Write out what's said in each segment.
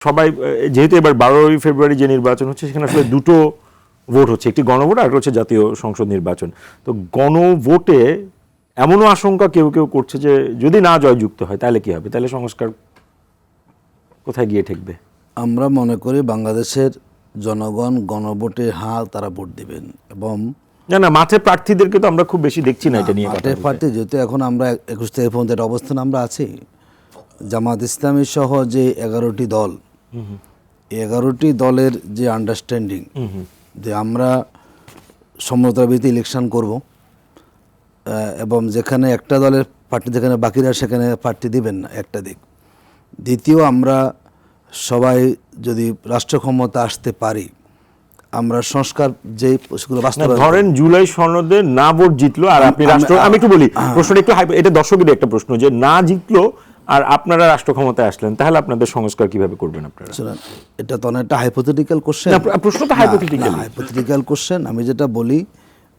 সবাই যেহেতু এবার 12ই ফেব্রুয়ারি যে নির্বাচন হচ্ছে সেখানে আসলে দুটো ভোট হচ্ছে, একটি গণভোট আর হচ্ছে জাতীয় সংসদ নির্বাচন। তো গণভোটে এমনও আশঙ্কা কেউ কেউ করছে যে যদি না জয়যুক্ত হয় তাহলে কি হবে, তাহলে সংস্কার কোথায় গিয়ে ঠেকবে? আমরা মনে করি বাংলাদেশের জনগণ গণভোটে তারা ভোট দিবেন এবং না মাঠে প্রার্থীদেরকে তো আমরা খুব বেশি দেখছি না এটা নিয়ে। মাঠে প্রার্থী যেহেতু এখন আমরা 21 তারিখ পর্যন্ত একটা অবস্থান আমরা আছি, জামাত ইসলামী সহ যে 11টি দল, 11টি দলের যে আন্ডারস্ট্যান্ডিং যে আমরা সমতার ভিত্তিতে ইলেকশন করব এবং যেখানে একটা দলের প্রার্থী যেখানে বাকিরা সেখানে প্রার্থী দিবেন না, একটা দিক। দ্বিতীয়, আমরা সবাই যদি রাষ্ট্র ক্ষমতা আসতে পারি, আমরা সংস্কার যে বাস্তবায়ন ধরেন জুলাই সনদে না ভোট জিতলো আর আপনি রাষ্ট্র, আমি একটু বলি প্রশ্নটা একটু এটা দর্শকের একটা প্রশ্ন, যে না জিতলো আর আপনারা রাষ্ট্র ক্ষমতায় আসলেন, তাহলে আপনাদের সংস্কার কিভাবে করবেন আপনারা? এটা তো অনেকটা হাইপোথেটিক্যাল কোশ্চেন। প্রশ্নটা হাইপোথেটিক্যাল কোশ্চেন। আমি যেটা বলি,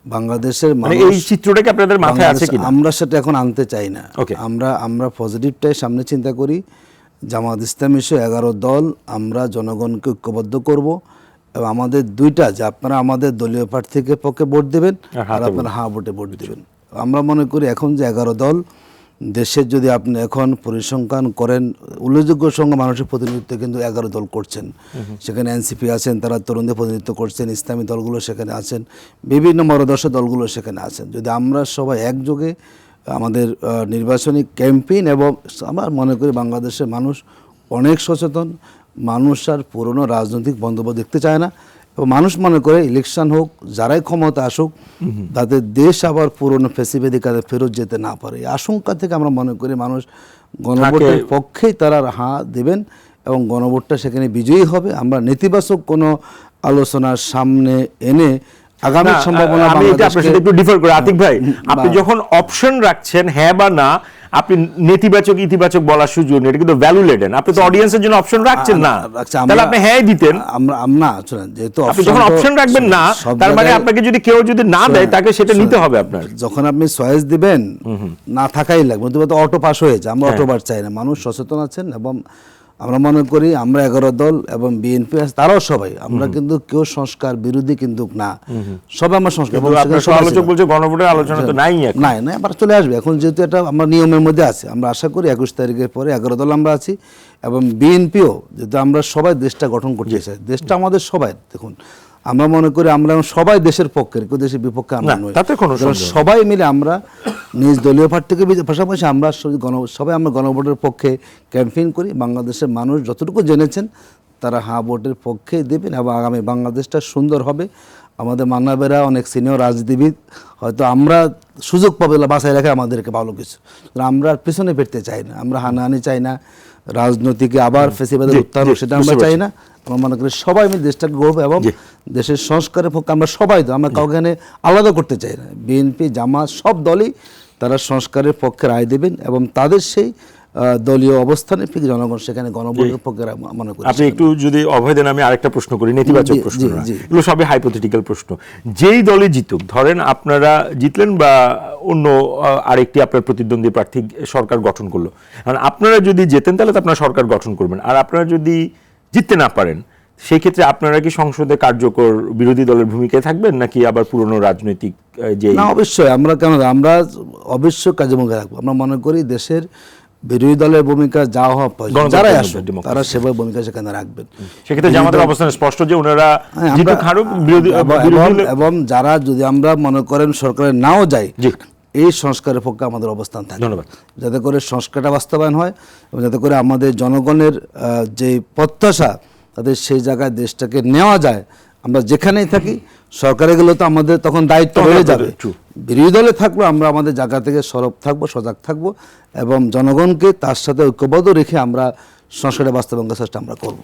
বাংলাদেশের এই চিত্রটা কি আপনাদের মাথায় আছে কিনা? আমরা সেটা এখন আনতে চাই না। আমরা পজিটিভটাই সামনে চিন্তা করি। জামাত ইসলামী সহ 11 দল আমরা জনগণকে ঐক্যবদ্ধ করব এবং আমাদের দুইটা, যে আপনারা আমাদের দলীয় প্রার্থীকে পক্ষে ভোট দেবেন আর আপনারা ভোটে ভোট দেবেন। আমরা মনে করি এখন যে 11 দল দেশের, যদি আপনি এখন পরিসংখ্যান করেন, উল্লেখযোগ্য সংখ্যক মানুষের প্রতিনিধিত্ব কিন্তু 11 দল করছেন। সেখানে এনসিপি আছেন, তারা তরুণদের প্রতিনিধিত্ব করছেন, ইসলামী দলগুলো সেখানে আছেন, বিভিন্ন মতাদর্শ দলগুলো সেখানে আছেন। যদি আমরা সবাই একযোগে আমাদের নির্বাচনী ক্যাম্পেইন, এবং আমার মনে করি বাংলাদেশের মানুষ অনেক সচেতন, মানুষ আর পুরনো রাজনৈতিক বন্দোবস্ত দেখতে চায় না এবং মানুষ মনে করে ইলেকশন হোক, যারাই ক্ষমতা আসুক, তাদের দেশ আবার পুরনো ফেসিবাদী কাজে ফেরত যেতে না পারে। এই আশঙ্কা থেকে আমরা মনে করি মানুষ গণভোটের পক্ষেই তারা দেবেন এবং গণভোটটা সেখানে বিজয়ী হবে। আমরা নেতিবাচক কোনো আলোচনার সামনে এনে আগামী সম্ভাবনা, আমি এটা আপনার সাথে একটু ডিফার করি আতিক ভাই, আপনি যখন অপশন রাখছেন হ্যাঁ বা না, আপনি নেতিবাচক ইতিবাচক বলার সুযোগ নেই, এটা কিন্তু ভ্যালু লেডেন। আপনি তো অডিয়েন্সের জন্য অপশন রাখছেন না, তাহলে আপনি হ্যাঁ দিতেন। না শুনেন, যেহেতু আপনি যখন অপশন রাখবেন না, তার মানে আপনাকে যদি কেউ যদি না দেয় তাকে সেটা নিতে হবে আপনার। যখন আপনি চয়েস দিবেন, না থাকাই লাগবে, তো অটো পাস হয়েছে। আমরা অটো পাস চাই না, মানুষ সচেতন আছেন এবং আমরা মনে করি আমরা 11 দল এবং বিএনপি তারাও সবাই, আমরা কিন্তু কেউ সংস্কার বিরোধী কিন্তু না, সবাই আমরা সংস্কার। আলোচক বলছে গণভোটের আলোচনা তো নাই, আবার চলে আসবে। এখন যেহেতু এটা আমরা নিয়মের মধ্যে আছে, আমরা আশা করি 21 তারিখের পরে 11 দল আমরা আছি এবং বিএনপিও, যেহেতু আমরা সবাই দেশটা গঠন করতে চাই, দেশটা আমাদের সবাই। দেখুন, আমরা মনে করি আমরা সবাই দেশের পক্ষের, কেউ দেশের বিপক্ষে আমরা নই। সবাই মিলে আমরা নিজ দলীয় প্রার্থীকে পাশাপাশি আমরা সবাই আমরা গণভোটের পক্ষে ক্যাম্পেইন করি। বাংলাদেশের মানুষ যতটুকু জেনেছেন তারা ভোটের পক্ষে দেবেন এবং আগামী বাংলাদেশটা সুন্দর হবে। আমাদের মানবেরা অনেক সিনিয়র রাজনীতিবিদ, হয়তো আমরা সুযোগ পাবে বাঁচাই রাখে আমাদেরকে ভালো কিছু, আমরা পিছনে ফিরতে চাই না, আমরা হানাহানি চাই না, রাজনৈতিক আবার ফেসিবাদের উত্থান সেটা আমরা চাই না। আমরা মনে করি সবাই মিলে দেশটাকে গড়ব এবং দেশের সংস্কারের পক্ষে আমরা সবাই, তো আমরা কাউকে আলাদা করতে চাই না। বিএনপি, জামাত সব দলই তারা সংস্কারের পক্ষে রায় দেবেন এবং তাদের সেই দলীয় অবস্থানে জনগণ সেখানে গণভোটের পক্ষে মনে করি। আপনি একটু যদি অভয় দেন, আমি আরেকটা প্রশ্ন করি, নেতিবাচক প্রশ্ন, এগুলো সবই হাইপোথেটিক্যাল প্রশ্ন। যেই দলে জিতুক, ধরেন আপনারা জিতলেন বা অন্য আরেকটি আপনার প্রতিদ্বন্দ্বী প্রার্থী সরকার গঠন করলো, কারণ আপনারা যদি জেতেন তাহলে তো আপনারা সরকার গঠন করবেন, আর আপনারা যদি জিততে না পারেন সেই ক্ষেত্রে আপনারা কি সংসদে কার্যকর বিরোধী দলের ভূমিকায় থাকবেন নাকি আবার পুরনো রাজনৈতিক যে? না, অবশ্যই আমরা অবশ্যই কাজে ভূমিকা রাখবো। আমরা মনে করি দেশের বিরোধী দলের ভূমিকা যা হওয়া যারাই আসবে তারা সেভাবে ভূমিকা সেখানে রাখবেন। সেক্ষেত্রে জামাতের অবস্থান স্পষ্ট যে ওনারা এবং যারা যদি আমরা মনে করেন সরকারে নাও যায়, এই সংস্কারের পক্ষে আমাদের অবস্থান থাকে। ধন্যবাদ। যাতে করে সংস্কারটা বাস্তবায়ন হয় এবং যাতে করে আমাদের জনগণের যে প্রত্যাশা তাদের সেই জায়গায় দেশটাকে নেওয়া যায়। আমরা যেখানেই থাকি, সরকারে গেলে তো আমাদের তখন দায়িত্ব হয়ে যাবে, বিরোধী দলে থাকলেও আমরা আমাদের জায়গা থেকে সরব থাকবো, সজাগ থাকবো এবং জনগণকে তার সাথে ঐক্যবদ্ধ রেখে আমরা সংস্কারের বাস্তবায়নের চেষ্টা আমরা করবো।